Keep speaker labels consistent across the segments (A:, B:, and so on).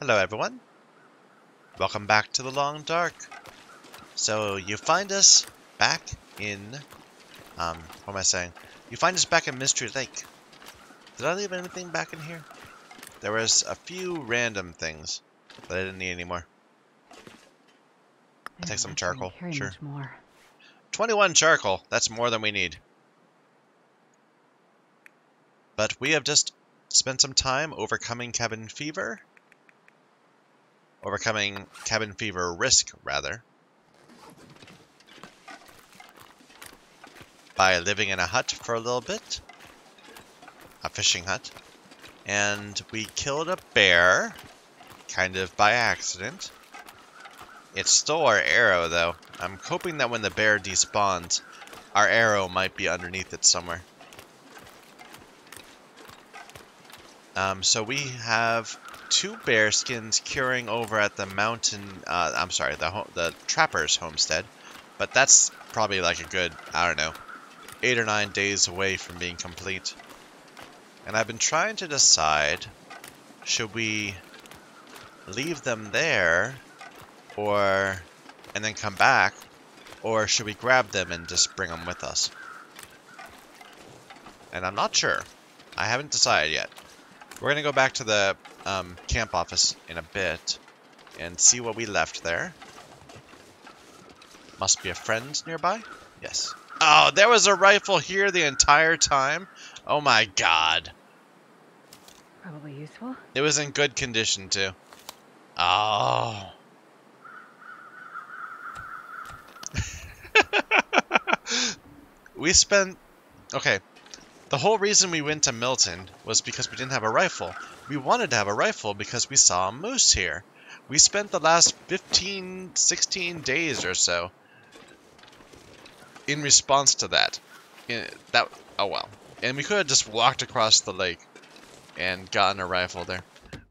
A: Hello everyone, welcome back to the Long Dark. So you find us back in, what am I saying? You find us back in Mystery Lake. Did I leave anything back in here? There was a few random things that I didn't need anymore. I'll take some charcoal, sure. 21 charcoal, that's more than we need. But we have just spent some time overcoming cabin fever. Overcoming cabin fever risk, rather. By living in a hut for a little bit. A fishing hut. And we killed a bear. Kind of by accident. It stole our arrow, though. I'm hoping that when the bear despawns, our arrow might be underneath it somewhere. So we have 2 bear skins curing over at the mountain, the trapper's homestead. But that's probably like a good, I don't know, 8 or 9 days away from being complete. And I've been trying to decide, should we leave them there, and then come back, or should we grab them and just bring them with us? And I'm not sure. I haven't decided yet. We're going to go back to the camp office in a bit and see what we left there. Must be a friend nearby? Yes. Oh, there was a rifle here the entire time? Oh my god.
B: Probably useful.
A: It was in good condition too. Oh. We spent... Okay. The whole reason we went to Milton was because we didn't have a rifle. We wanted to have a rifle because we saw a moose here. We spent the last 15, 16 days or so in response to that. Oh well. And we could have just walked across the lake and gotten a rifle there.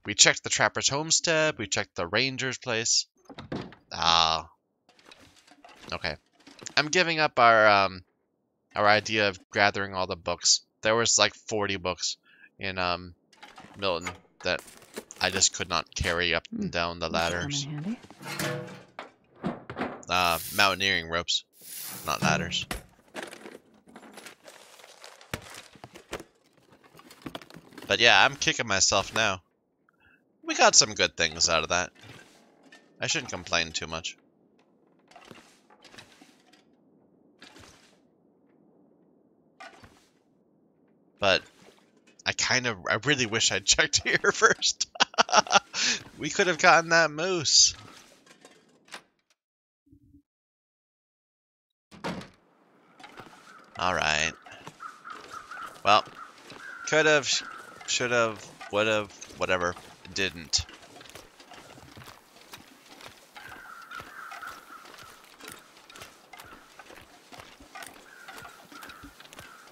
A: We checked the trapper's homestead. We checked the ranger's place. Ah. Okay. I'm giving up our idea of gathering all the books. There was like 40 books in Milton that I just could not carry up and down the ladders. Mountaineering ropes, not ladders. But yeah, I'm kicking myself now. We got some good things out of that. I shouldn't complain too much. But I really wish I'd checked here first. We could have gotten that moose. Alright. Well, could have, should have, would have, whatever. Didn't.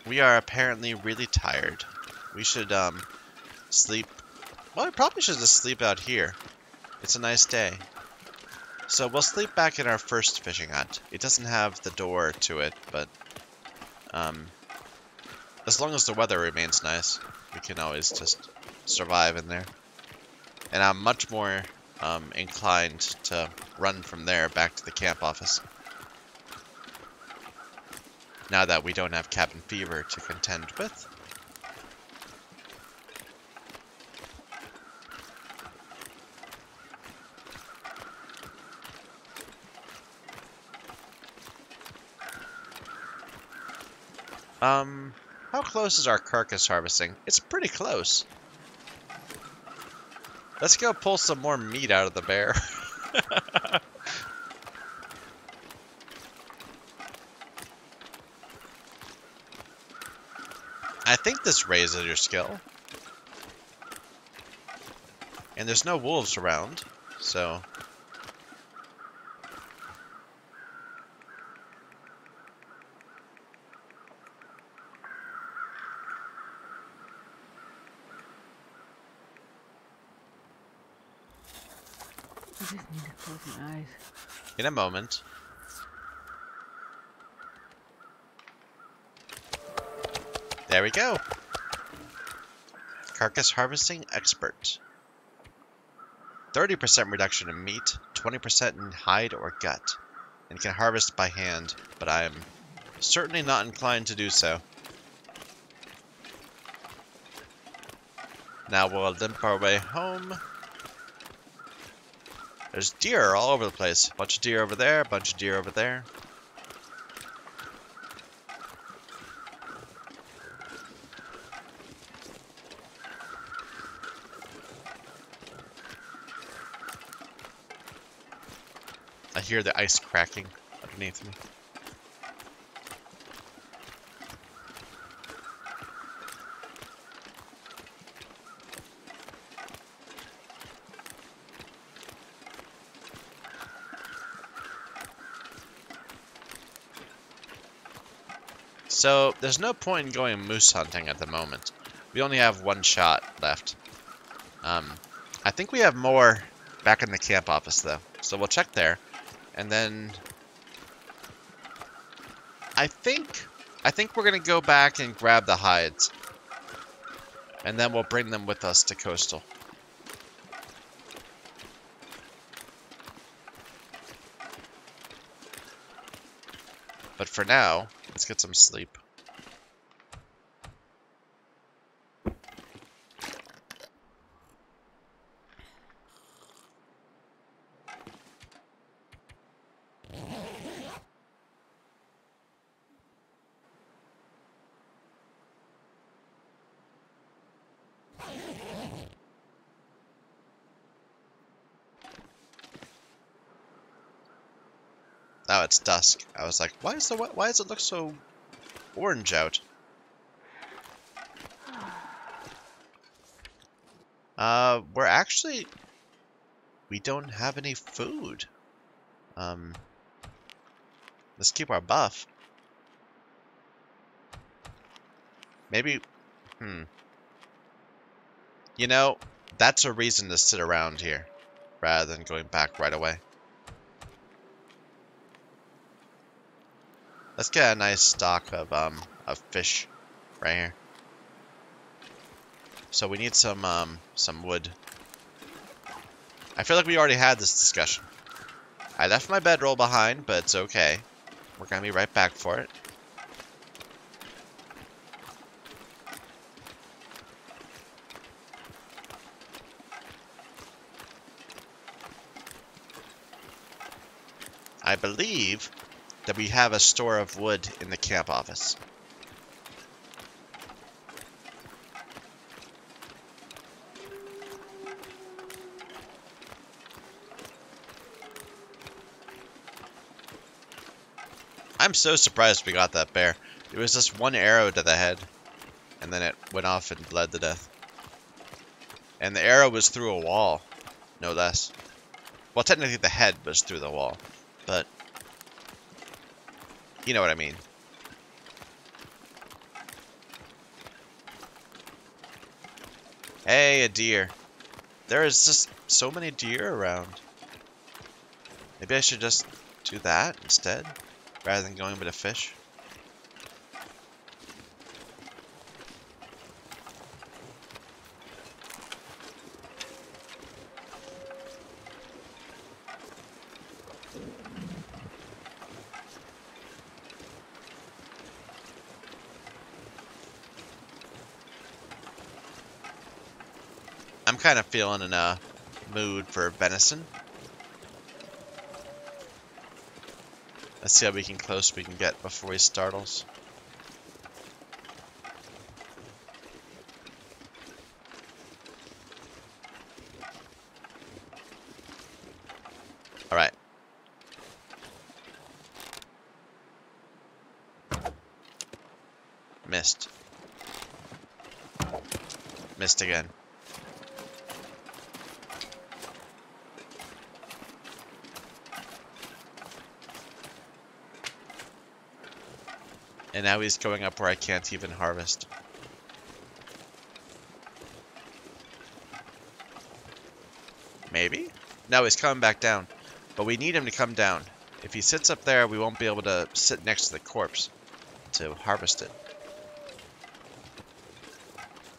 A: We are apparently really tired. We should, sleep. Well, we probably should just sleep out here. It's a nice day. So we'll sleep back in our first fishing hut. It doesn't have the door to it, but, as long as the weather remains nice, we can always just survive in there. And I'm much more, inclined to run from there back to the camp office. Now that we don't have cabin fever to contend with. How close is our carcass harvesting? It's pretty close. Let's go pull some more meat out of the bear. I think this raises your skill. And there's no wolves around, so...
B: I just need to close my eyes.
A: In a moment. There we go. Carcass harvesting expert. 30% reduction in meat, 20% in hide or gut, and can harvest by hand, but I am certainly not inclined to do so. Now we'll limp our way home. There's deer all over the place. Bunch of deer over there, bunch of deer over there. I hear the ice cracking underneath me. So, there's no point in going moose hunting at the moment. We only have one shot left. I think we have more back in the camp office, though. So we'll check there. And then... I think we're going to go back and grab the hides. And then we'll bring them with us to Coastal. But for now, let's get some sleep. Oh, it's dusk. I was like, why does it look so orange out? We're actually... We don't have any food. Let's keep our buff. Maybe... You know, that's a reason to sit around here, rather than going back right away. Let's get a nice stock of fish right here. So we need some wood. I feel like we already had this discussion. I left my bedroll behind, but it's okay. We're gonna be right back for it. I believe that we have a store of wood in the camp office. I'm so surprised we got that bear. It was just one arrow to the head, and then it went off and bled to death. And the arrow was through a wall, no less. Well, technically the head was through the wall, but you know what I mean. Hey, a deer. There is just so many deer around. Maybe I should just do that instead, rather than going with a fish. I'm kind of feeling in a mood for venison. Let's see how close we can get before he startles. All right. Missed. Missed again. And now he's going up where I can't even harvest. Maybe? No, he's coming back down. But we need him to come down. If he sits up there, we won't be able to sit next to the corpse to harvest it.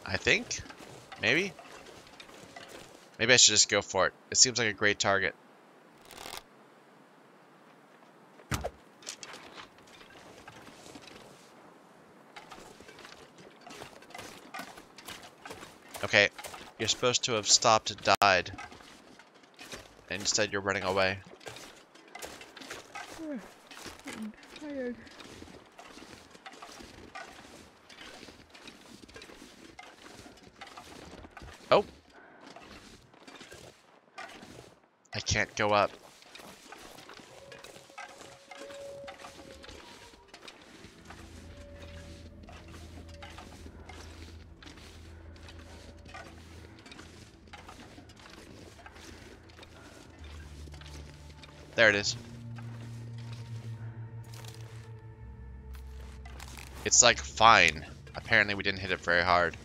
A: I think? Maybe? Maybe I should just go for it. It seems like a great target. Okay, you're supposed to have stopped and died. And instead you're running away.
B: I'm tired.
A: Oh! I can't go up. There it is. It's like fine. Apparently we didn't hit it very hard.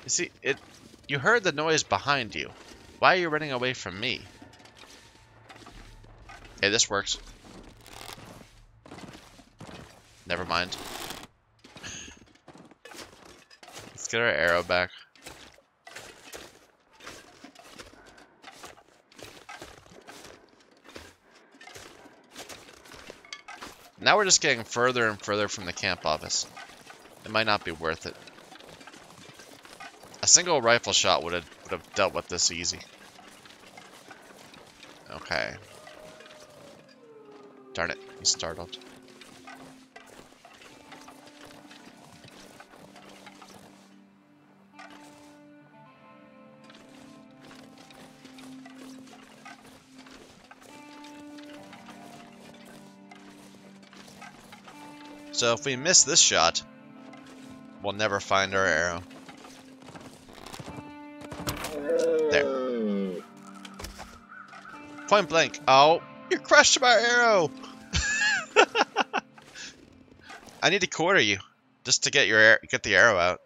A: You see, you heard the noise behind you. Why are you running away from me? Hey, this works. Never mind. Let's get our arrow back. Now we're just getting further and further from the camp office. It might not be worth it. A single rifle shot would have dealt with this easy. Okay. Darn it, he's startled. So if we miss this shot, we'll never find our arrow. There. Point blank. Oh, you crushed my arrow! I need to quarter you just to get the arrow out.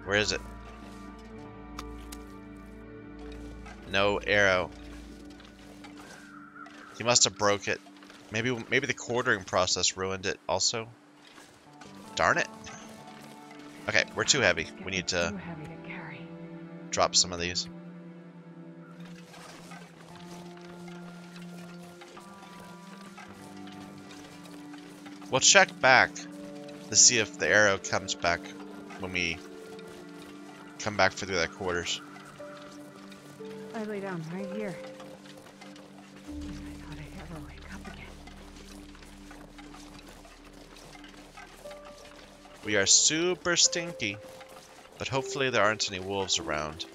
A: Where is it? No arrow. He must have broke it. Maybe the quartering process ruined it also. Darn it. Okay, we're too heavy. We need to
B: Too heavy to carry.
A: drop some of these. We'll check back to see if the arrow comes back when we come back for the other quarters.
B: I lay down right here. I thought I'd ever wake up again.
A: We are super stinky, but hopefully there aren't any wolves around.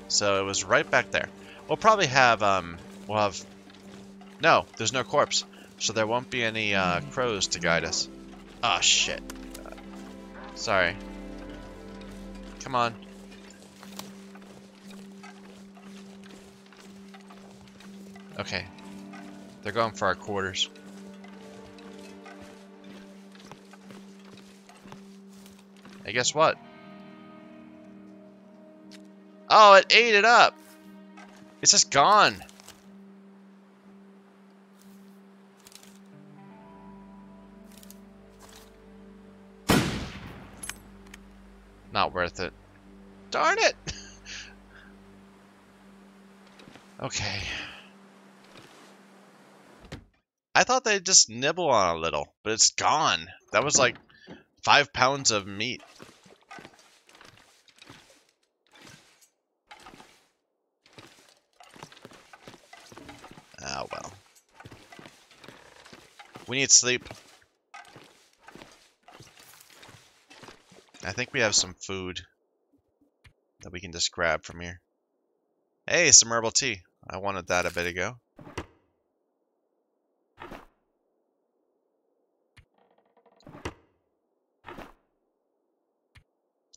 A: So it was right back there. We'll probably have, no, there's no corpse. So there won't be any, crows to guide us. Oh, shit. Sorry. Come on. Okay. They're going for our quarters. Hey, guess what? Oh, it ate it up. It's just gone. Not worth it. Darn it. Okay. I thought they'd just nibble on a little, but it's gone. That was like 5 pounds of meat. Ah, well. We need sleep. I think we have some food that we can just grab from here. Hey, some herbal tea. I wanted that a bit ago.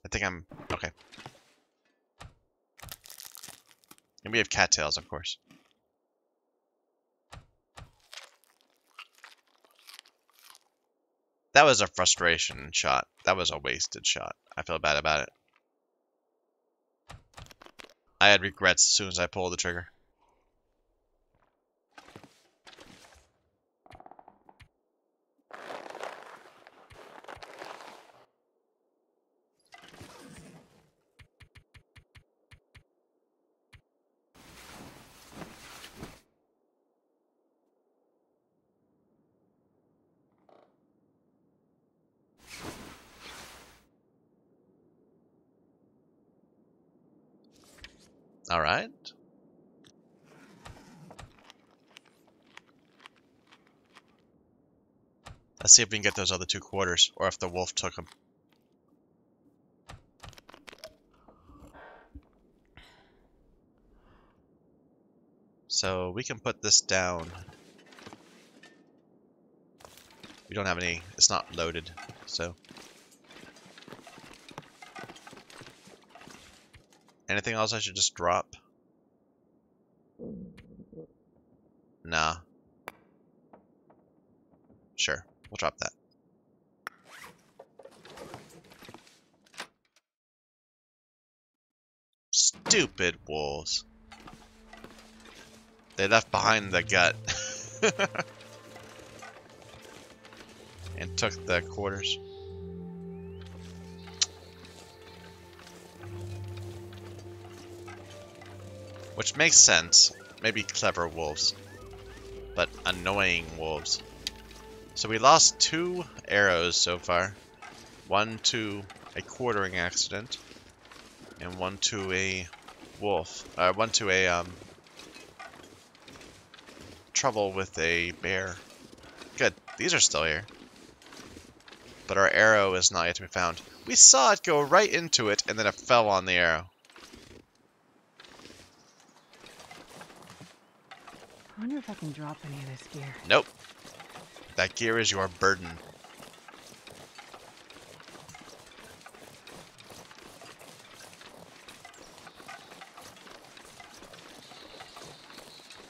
A: I think I'm okay. And we have cattails, of course. That was a frustration shot. That was a wasted shot. I feel bad about it. I had regrets as soon as I pulled the trigger. All right. Let's see if we can get those other 2 quarters, or if the wolf took them. So we can put this down. We don't have any, it's not loaded, so. Anything else I should just drop? Nah. Sure, we'll drop that. Stupid wolves. They left behind the gut. And took the quarters. Which makes sense. Maybe clever wolves. But annoying wolves. So we lost 2 arrows so far. 1 to a quartering accident. And 1 to a wolf. 1 to a trouble with a bear. Good. These are still here. But our arrow is not yet to be found. We saw it go right into it, and then it fell on the arrow.
B: I wonder if I can drop any of this gear.
A: Nope. That gear is your burden.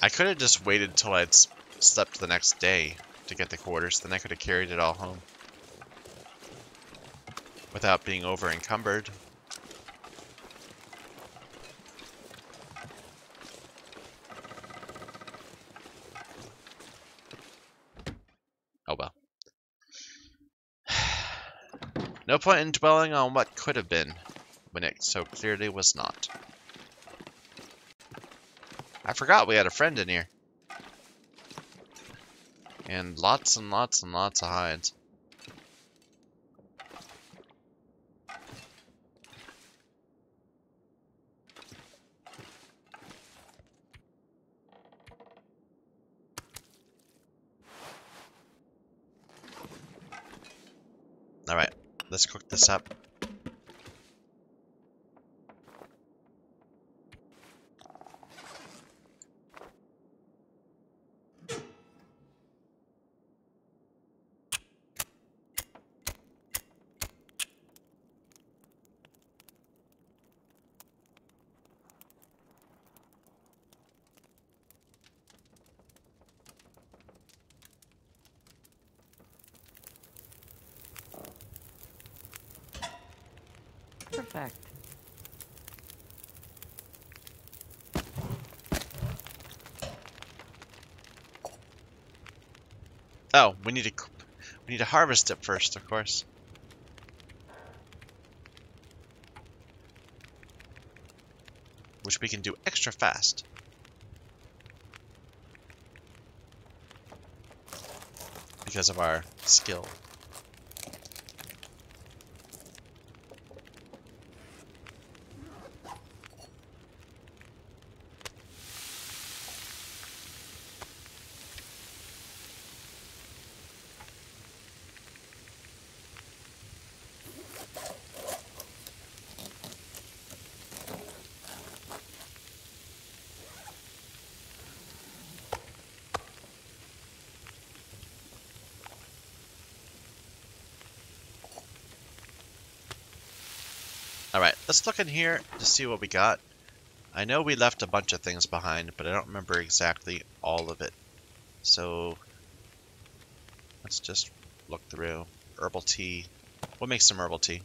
A: I could have just waited till I'd slept the next day to get the quarters, then I could have carried it all home. Without being over encumbered. Oh well. No point in dwelling on what could have been, when it so clearly was not. I forgot we had a friend in here. And lots and lots and lots of hides. Alright, let's cook this up.
B: Perfect.
A: Oh, we need to harvest it first, of course. Which we can do extra fast. Because of our skill. Alright, let's look in here to see what we got. I know we left a bunch of things behind, but I don't remember exactly all of it. So let's just look through. Herbal tea. We'll make some herbal tea.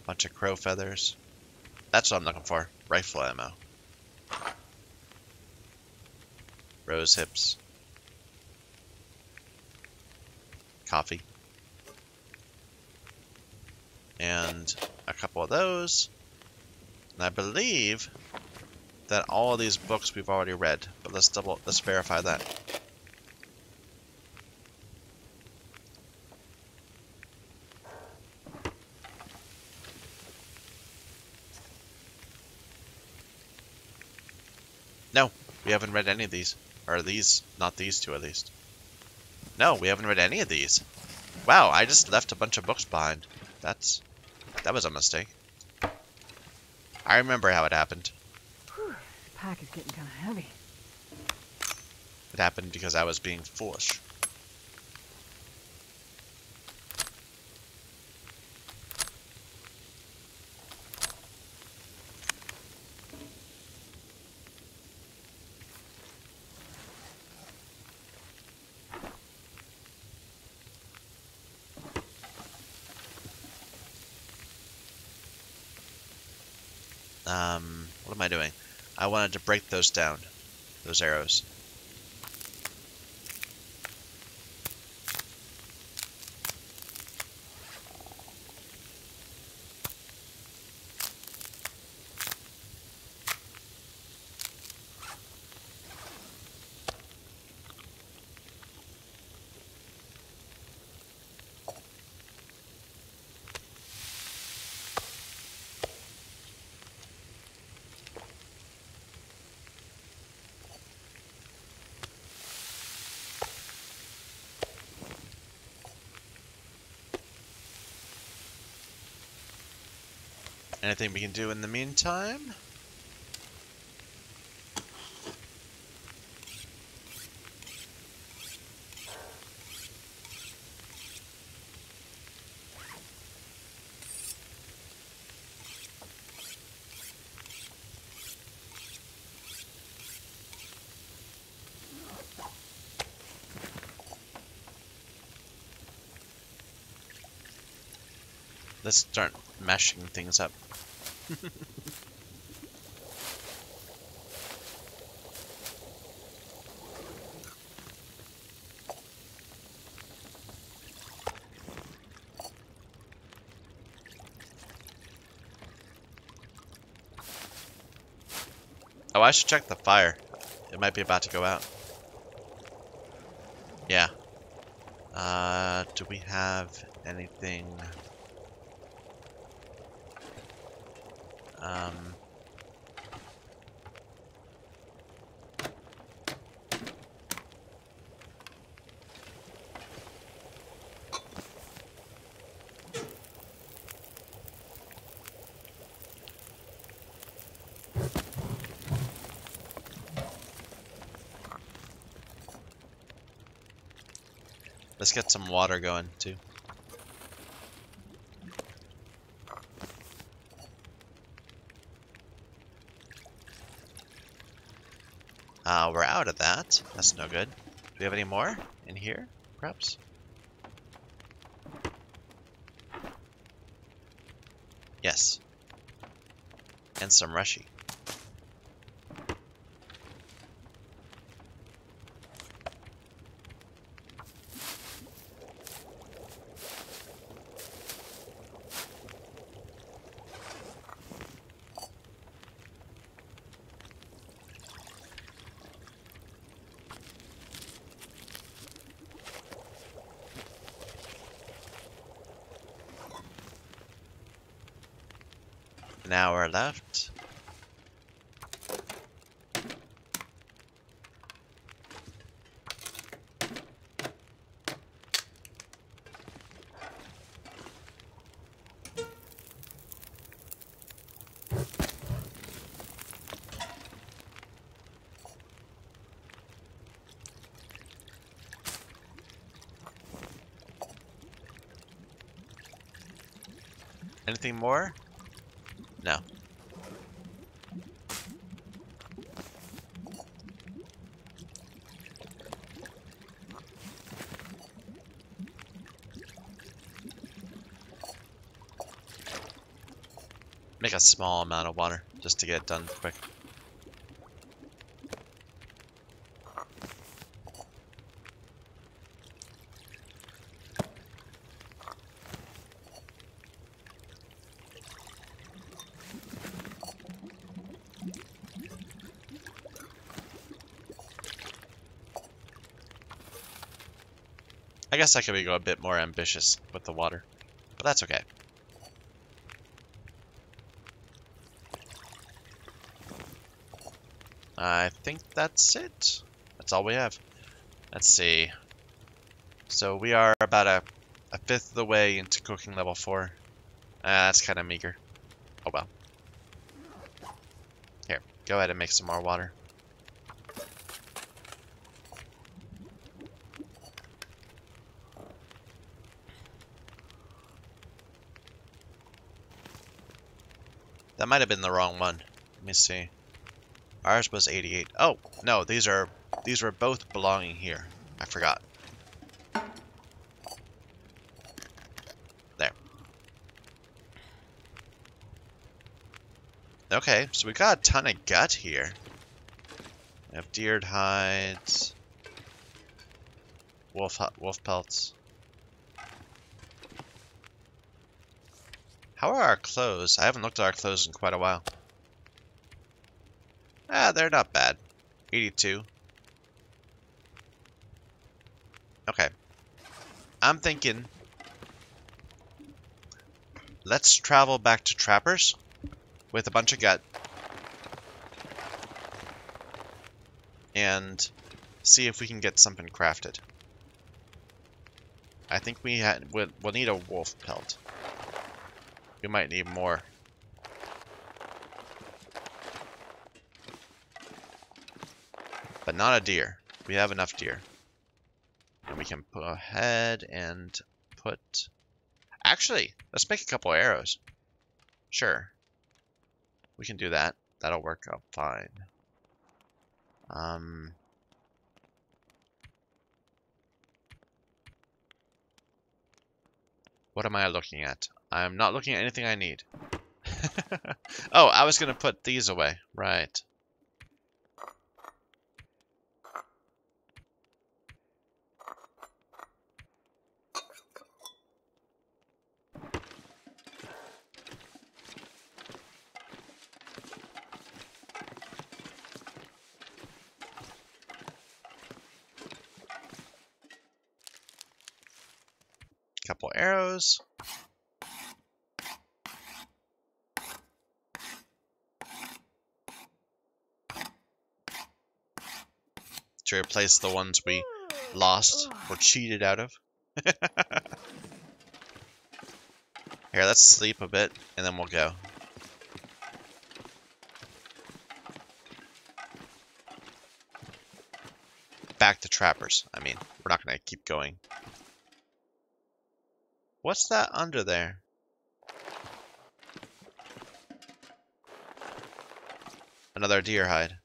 A: Bunch of crow feathers. That's what I'm looking for. Rifle ammo. Rose hips. Coffee. And a couple of those. And I believe that all of these books we've already read, but let's verify that. No, we haven't read any of these. Or these, not these two at least. No, we haven't read any of these. Wow, I just left a bunch of books behind. That was a mistake. I remember how it happened.
B: Whew, this pack is getting kind of heavy.
A: It happened because I was being foolish. What am I doing? I wanted to break those down. Those arrows. Anything we can do in the meantime? Let's start mashing things up. Oh, I should check the fire. It might be about to go out. Yeah. Do we have anything? Um... Let's get some water going, too. We're out of that. That's no good. Do we have any more in here, perhaps? Yes. And some rushy. An hour left. Anything more? No. Make a small amount of water just to get it done quick. I guess I could go a bit more ambitious with the water, but that's okay. I think that's it. That's all we have. Let's see. So we are about a fifth of the way into cooking level 4. That's kind of meager. Oh well. Here, go ahead and make some more water. That might have been the wrong one. Let me see. Ours was 88. Oh, no, these were both belonging here. I forgot. There. Okay, so we got a ton of gut here. We have deer hides, wolf pelts. How are our clothes? I haven't looked at our clothes in quite a while. They're not bad. 82. Okay. I'm thinking, let's travel back to Trappers with a bunch of gut and see if we can get something crafted. I think we'll need a wolf pelt. We might need more. But not a deer. We have enough deer. And we can go ahead and put... Actually, let's make a couple arrows. Sure. We can do that. That'll work out fine. What am I looking at? I'm not looking at anything I need. Oh, I was going to put these away. Right. Couple arrows. To replace the ones we lost or cheated out of. Here, let's sleep a bit and then we'll go. Back to Trappers. I mean, we're not going to keep going. What's that under there? Another deer hide.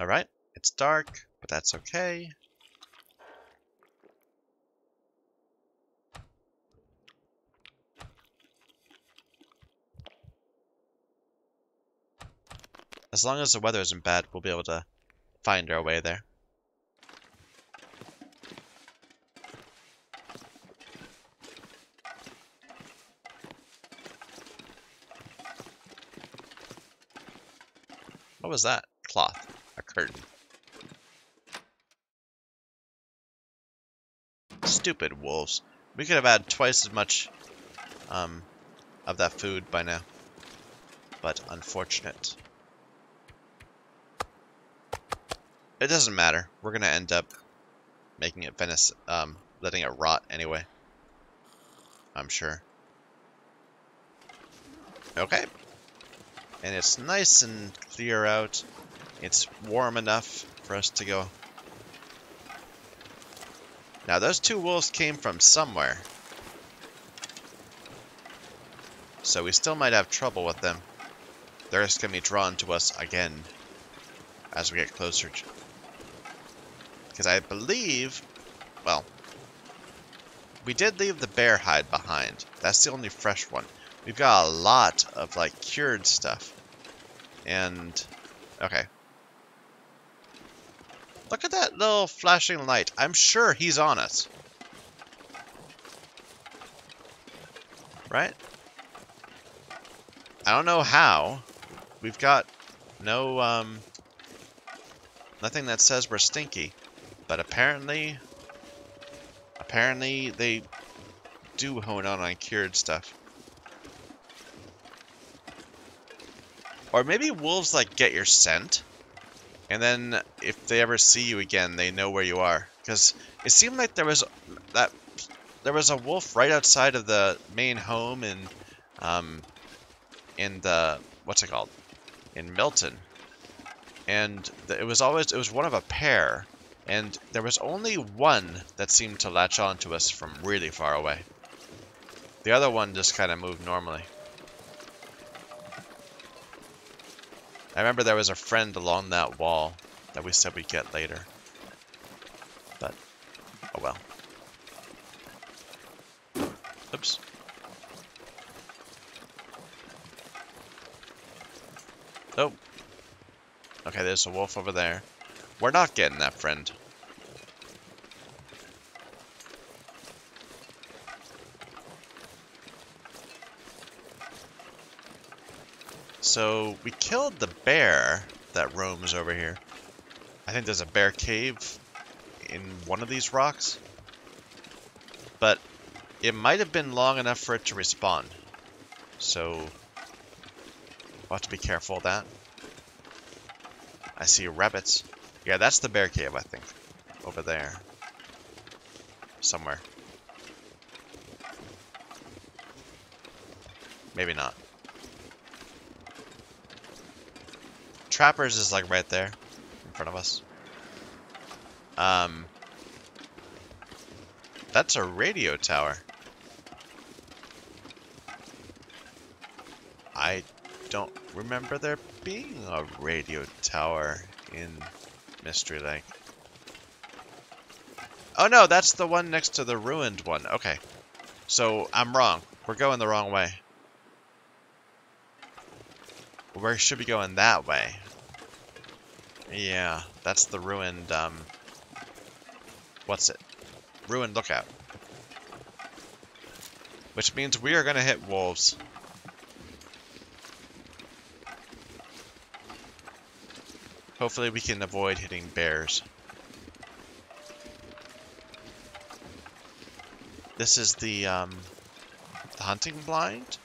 A: Alright, it's dark, but that's okay. As long as the weather isn't bad, we'll be able to find our way there. What was that? Cloth. A curtain. Stupid wolves. We could have had twice as much of that food by now. But unfortunate. It doesn't matter. We're gonna end up making it letting it rot anyway. I'm sure. Okay. And it's nice and clear out. It's warm enough for us to go. Now, those two wolves came from somewhere. So we still might have trouble with them. They're just going to be drawn to us again as we get closer. Because I believe, well, we did leave the bear hide behind. That's the only fresh one. We've got a lot of, like, cured stuff. And, okay. Look at that little flashing light. I'm sure he's on us. Right? I don't know how. We've got no, nothing that says we're stinky. But apparently they do hone on cured stuff. Or maybe wolves, like, get your scent. And then if they ever see you again, they know where you are. Because it seemed like there was a wolf right outside of the main home in the, what's it called? In Milton. And it was one of a pair. And there was only one that seemed to latch on to us from really far away. The other one just kind of moved normally. I remember there was a friend along that wall that we said we'd get later. But, oh well. Oops. Oh. Okay, there's a wolf over there. We're not getting that friend. So, we killed the bear that roams over here. I think there's a bear cave in one of these rocks. But it might have been long enough for it to respawn. So, we'll have to be careful of that. I see rabbits. Yeah, that's the bear cave, I think. Over there. Somewhere. Maybe not. Trappers is like right there in front of us. That's a radio tower. I don't remember there being a radio tower in Mystery Lake. Oh no, that's the one next to the ruined one. Okay. So I'm wrong. We're going the wrong way. We should be going that way. Yeah, that's the ruined, what's it? Ruined lookout. Which means we are going to hit wolves. Hopefully we can avoid hitting bears. This is the hunting blind?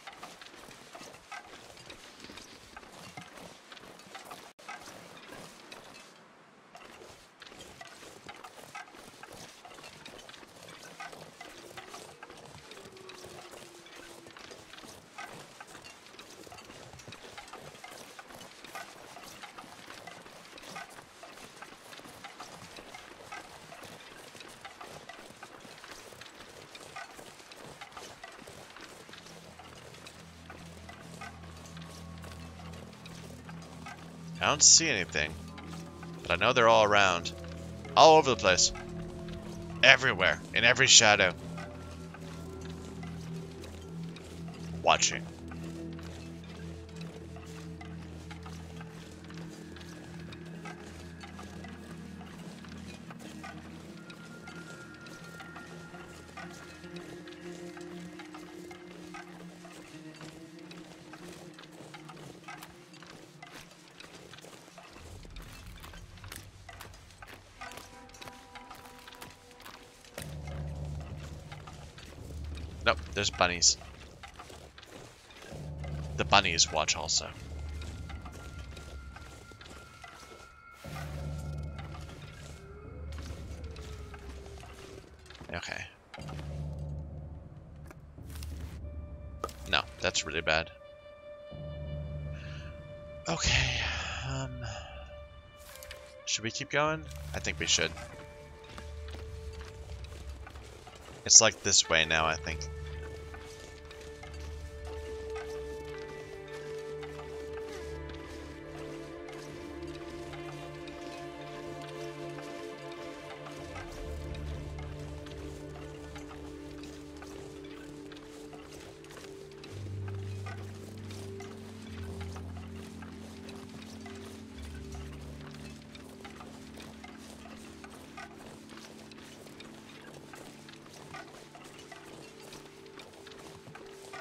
A: I don't see anything, but I know they're all around. All over the place. Everywhere, in every shadow. Watching. Nope, there's bunnies. The bunnies watch also. that's really bad. Okay. Should we keep going? I think we should. It's like this way now, I think.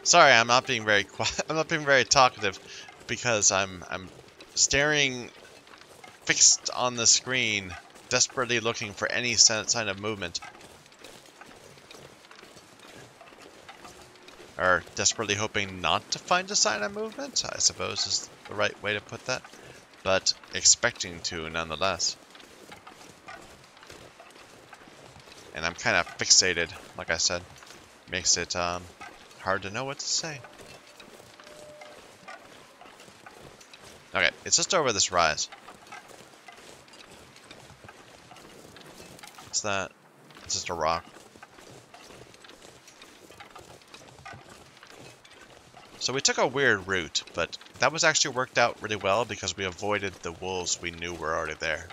A: Sorry, I'm not being very quiet. I'm not being very talkative because I'm staring fixed on the screen, desperately looking for any sign of movement. Or desperately hoping not to find a sign of movement, I suppose is the right way to put that. But expecting to nonetheless. And I'm kind of fixated, like I said. Makes it hard to know what to say. Okay, it's just over this rise. What's that? It's just a rock. So we took a weird route, but that was actually worked out really well because we avoided the wolves we knew were already there.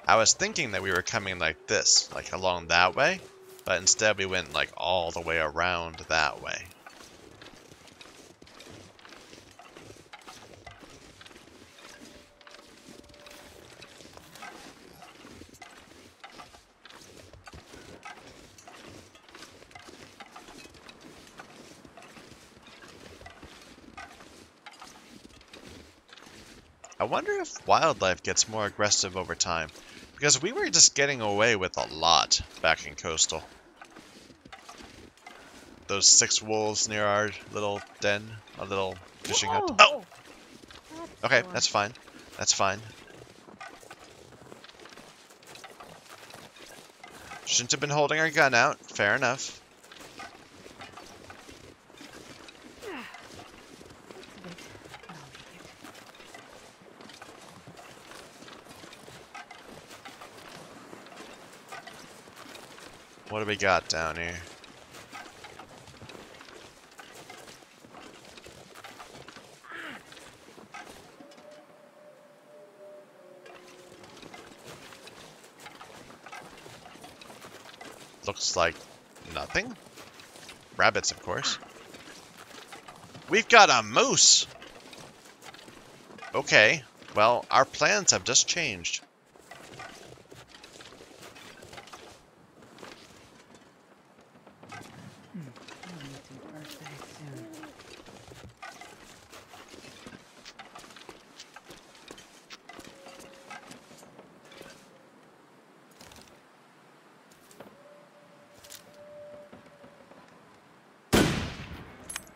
A: I was thinking that we were coming like this, like along that way, but instead we went like all the way around that way. I wonder if wildlife gets more aggressive over time, because we were just getting away with a lot back in Coastal. Those 6 wolves near our little den, a little fishing hut. Oh! Okay, that's fine. That's fine. Shouldn't have been holding our gun out. Fair enough. What do we got down here? Looks like nothing. Rabbits, of course. We've got a moose! Okay, well, our plans have just changed.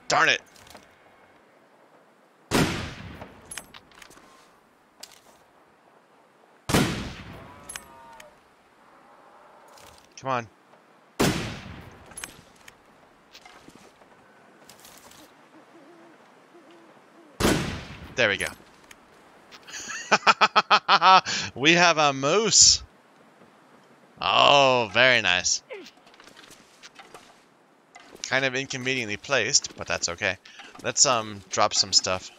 A: Darn it! Come on. There we go. We have a moose. Oh, very nice. Kind of inconveniently placed, but that's okay. Let's drop some stuff.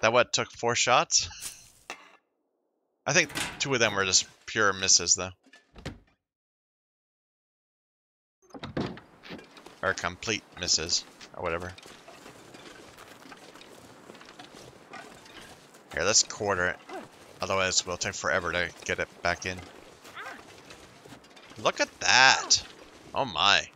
A: That what, took 4 shots? I think 2 of them were just pure misses, though. Or complete misses, or whatever. Here, let's quarter it. Otherwise, we'll take forever to get it back in. Look at that! Oh my.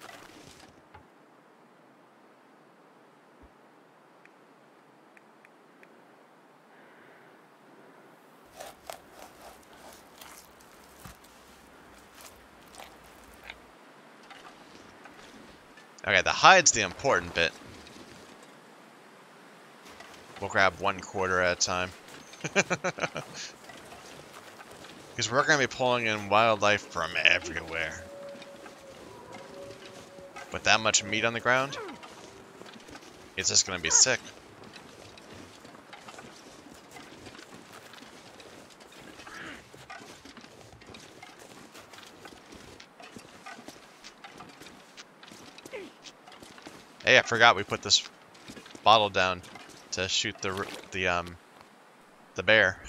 A: Okay, the hide's the important bit. We'll grab 1/4 at a time. Because we're going to be pulling in wildlife from everywhere. With that much meat on the ground, it's just going to be sick. Hey, I forgot we put this bottle down to shoot the bear.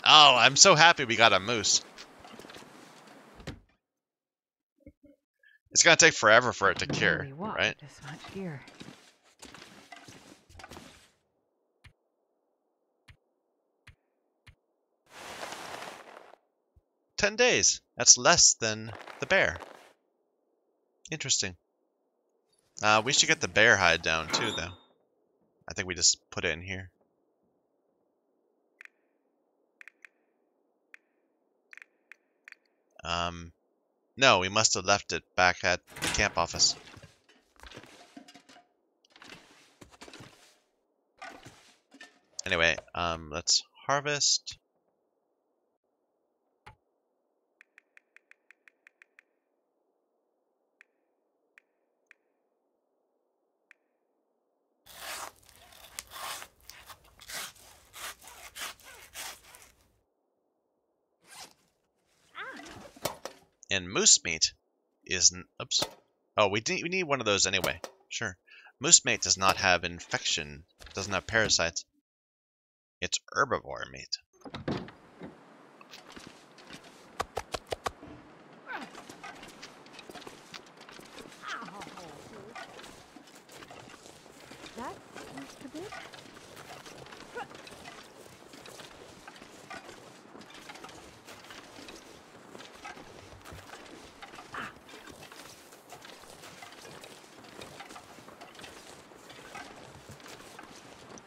A: Oh, I'm so happy we got a moose. It's gonna take forever for it to cure, right?
B: This much gear.
A: 10 days. That's less than the bear. Interesting. We should get the bear hide down too, though. I think we just put it in here. No, we must have left it back at the camp office. Anyway, let's harvest. And moose meat isn't. Oops. Oh, we need one of those anyway. Sure. Moose meat does not have infection. Doesn't have parasites. It's herbivore meat.
B: That used to be.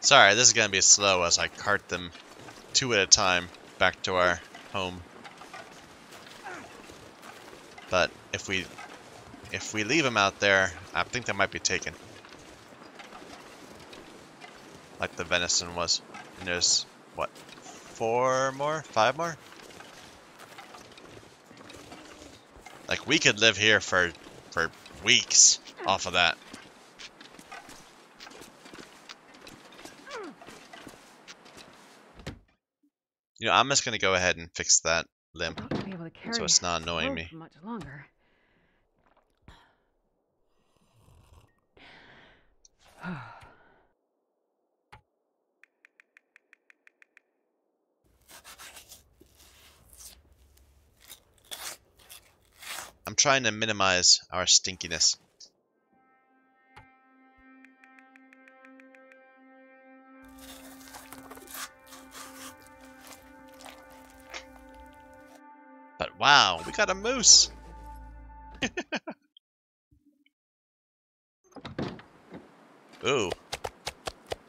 A: Sorry, this is gonna be slow as I cart them 2 at a time back to our home. But if we leave them out there, I think they might be taken. Like the venison was. And there's what, 4 more? 5 more? Like we could live here for weeks off of that. You know, I'm just gonna go ahead and fix that limp so it's not annoying me.
B: Much longer.
A: I'm trying to minimize our stinkiness. But wow, we got a moose! Ooh.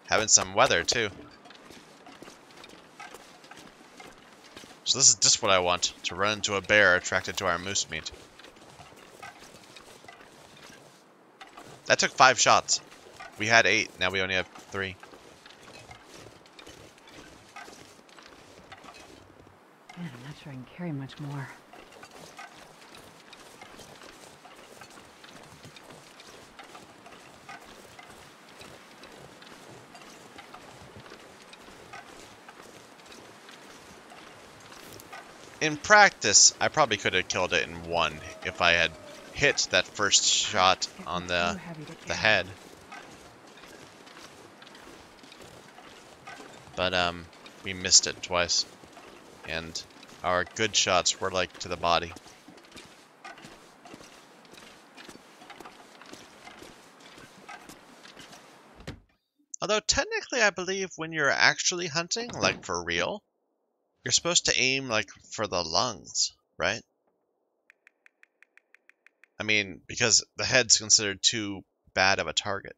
A: Having some weather, too. So this is just what I want, to run into a bear attracted to our moose meat. That took 5 shots. We had 8, now we only have 3.
B: Man, I'm not sure I can carry much more.
A: In practice, I probably could have killed it in 1 if I had hit that first shot on the head. But we missed it twice. And our good shots were like to the body. Although technically I believe when you're actually hunting, like for real, you're supposed to aim like for the lungs, right? I mean, because the head's considered too bad of a target.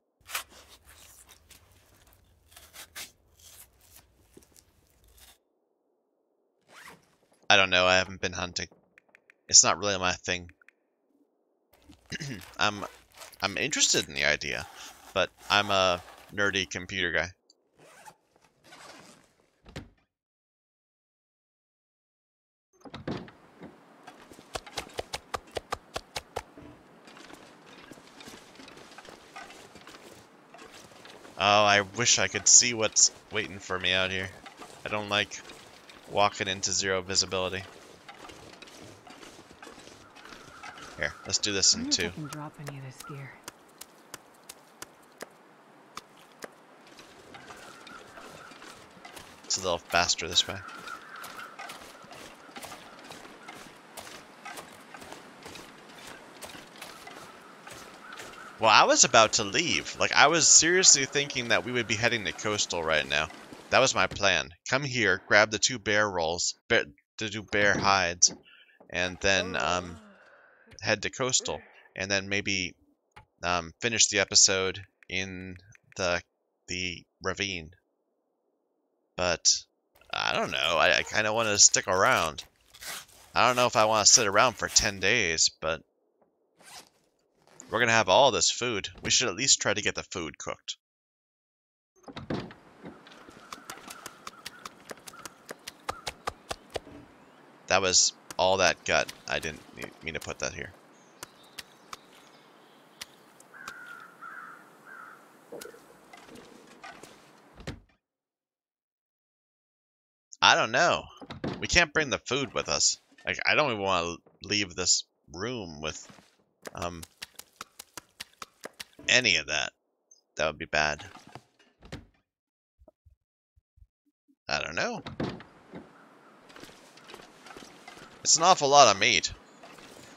A: I don't know, I haven't been hunting. It's not really my thing. I'm interested in the idea, but I'm a nerdy computer guy. Oh, I wish I could see what's waiting for me out here. I don't like walking into zero visibility. Here, let's do this in
B: Wonder if
A: two.
B: I can drop any of this gear.
A: It's a little faster this way. Well, I was about to leave. Like, I was seriously thinking that we would be heading to Coastal right now. That was my plan. Come here, grab the 2 bear rolls, the 2 bear hides, and then head to Coastal, and then maybe finish the episode in the ravine. But I don't know. I kind of want to stick around. I don't know if I want to sit around for 10 days, but we're going to have all this food. We should at least try to get the food cooked. That was all that gut. I didn't mean to put that here. I don't know. We can't bring the food with us. Like, I don't even want to leave this room with any of that. That would be bad. I don't know. It's an awful lot of meat.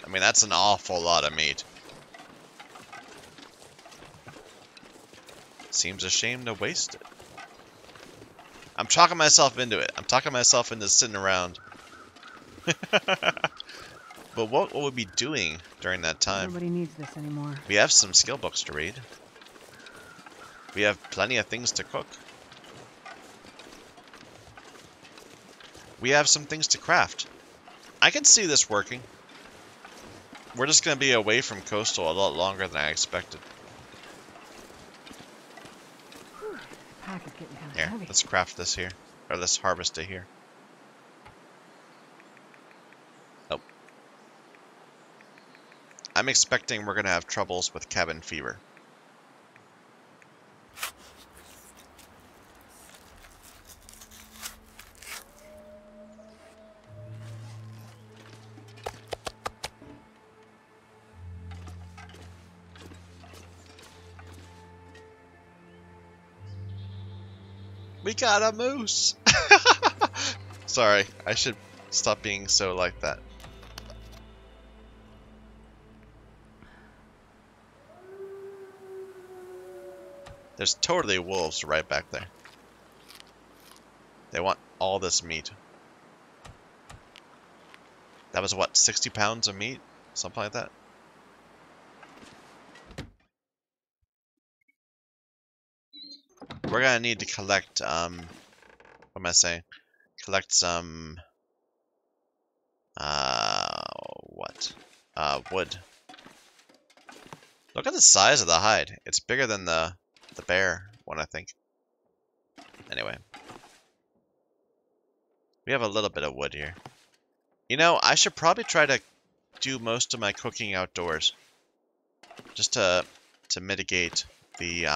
A: I mean, that's an awful lot of meat. Seems a shame to waste it. I'm talking myself into it. I'm talking myself into sitting around. But what will we be doing during that time?
B: Nobody needs this anymore.
A: We have some skill books to read. We have plenty of things to cook. We have some things to craft. I can see this working. We're just going to be away from Coastal a lot longer than I expected.
B: Whew, pack is getting kind of
A: Here,
B: heavy.
A: let's craft this here. Or let's harvest it here. Oh. I'm expecting we're going to have troubles with cabin fever. We got a moose! Sorry, I should stop being so like that. There's totally wolves right back there. They want all this meat. That was what, 60 pounds of meat? Something like that? We're gonna need to collect, what am I saying? Collect some, wood. Look at the size of the hide. It's bigger than the bear one, I think. Anyway. We have a little bit of wood here. You know, I should probably try to do most of my cooking outdoors. Just to mitigate the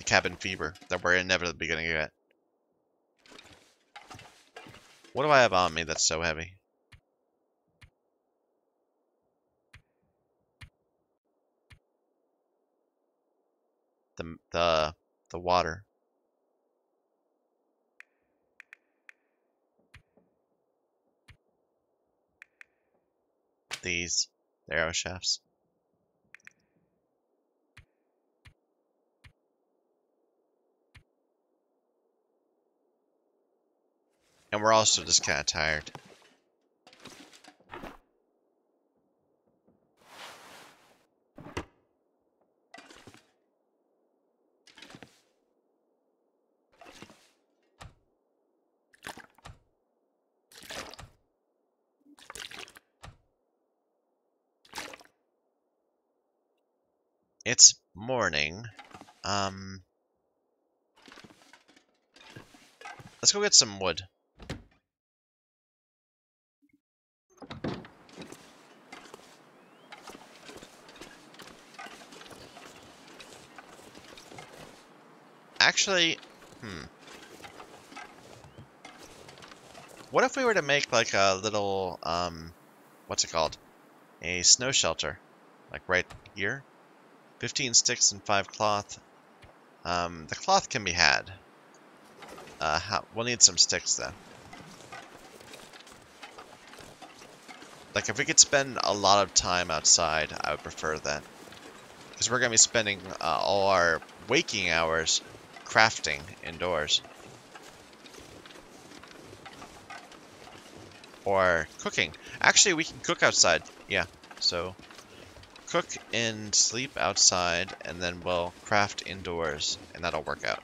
A: cabin fever that we're inevitably gonna get. What do I have on me that's so heavy? The water. These arrow shafts. And we're also just kind of tired. It's morning. Let's go get some wood. Actually, what if we were to make like a little, what's it called? A snow shelter. Like right here. 15 sticks and 5 cloth. The cloth can be had. We'll need some sticks though. Like if we could spend a lot of time outside, I would prefer that. Because we're going to be spending all our waking hours crafting indoors. Or cooking. Actually, we can cook outside. Yeah, so cook and sleep outside, and then we'll craft indoors, and that'll work out.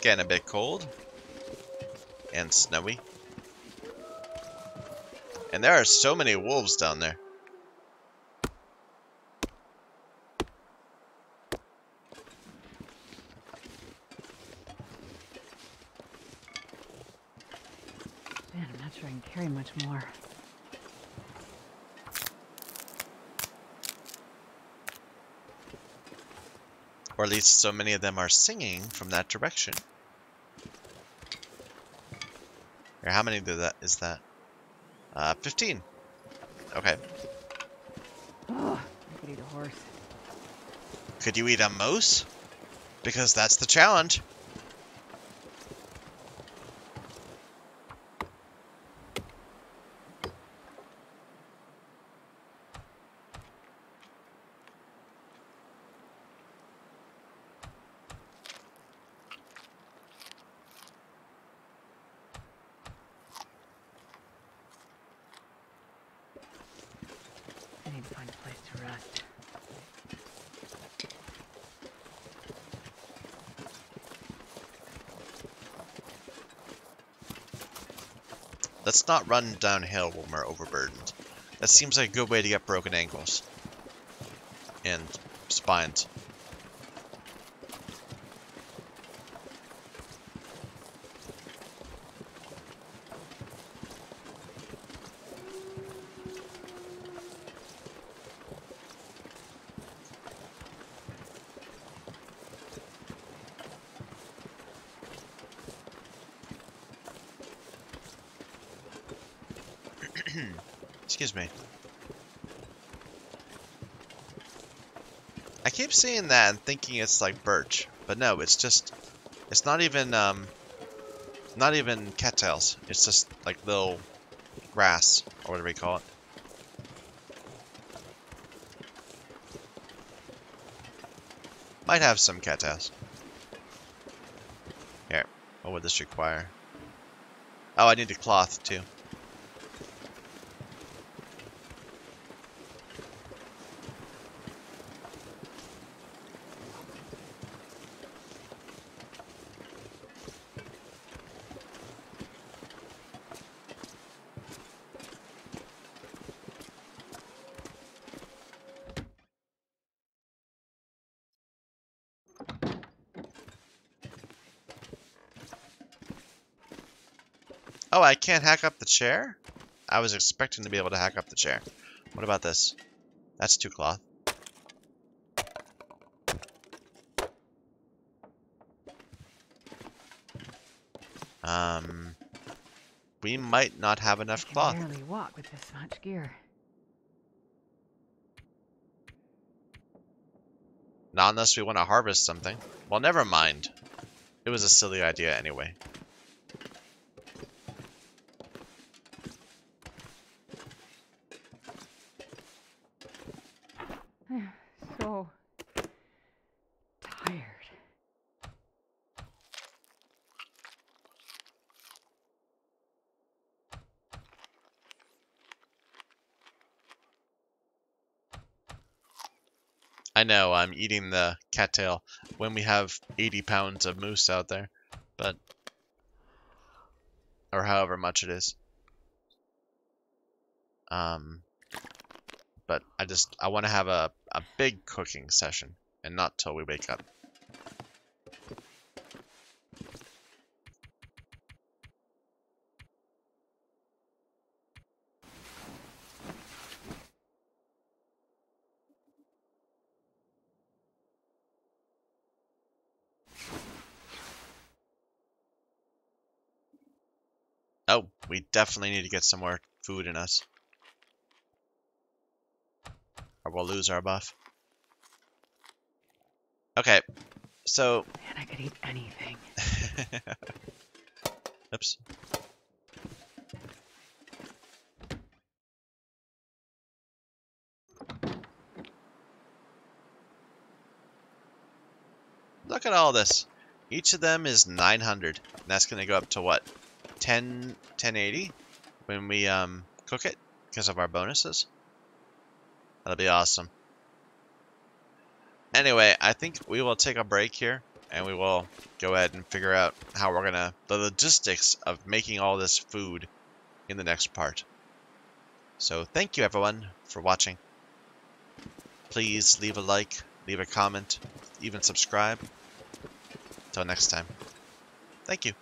A: Getting a bit cold and snowy. And there are so many wolves down there.
B: Man, I'm not sure I can carry much more.
A: Or at least so many of them are singing from that direction. Or how many is that? 15. Okay.
B: Oh, I could eat a horse.
A: Could you eat a moose? Because that's the challenge.
B: I need to find a place to rest.
A: Let's not run downhill when we're overburdened. That seems like a good way to get broken ankles. And spines. Excuse me. I keep seeing that and thinking it's like birch, but no, it's just, it's not even cattails. It's just like little grass, or whatever you call it. Might have some cattails. Here, what would this require? Oh, I need a cloth too. Oh, I can't hack up the chair? I was expecting to be able to hack up the chair. What about this? That's 2 cloth. We might not have enough
B: I
A: cloth.
B: can barely walk with this much gear.
A: Not unless we want to harvest something. Well, never mind. It was a silly idea anyway.
B: So tired.
A: I know, I'm eating the cattail when we have 80 pounds of moose out there, but, or however much it is. But I want to have a big cooking session, and not till we wake up. Oh, we definitely need to get some more food in us, or we'll lose our buff. Okay, so...
B: Man, I could eat anything.
A: Oops. Look at all this. Each of them is 900. And that's going to go up to what? 1080 when we cook it because of our bonuses. That'll be awesome. Anyway, I think we will take a break here and we will go ahead and figure out how we're gonna the logistics of making all this food in the next part. So thank you everyone for watching. Please leave a like, leave a comment, even subscribe. Till next time. Thank you.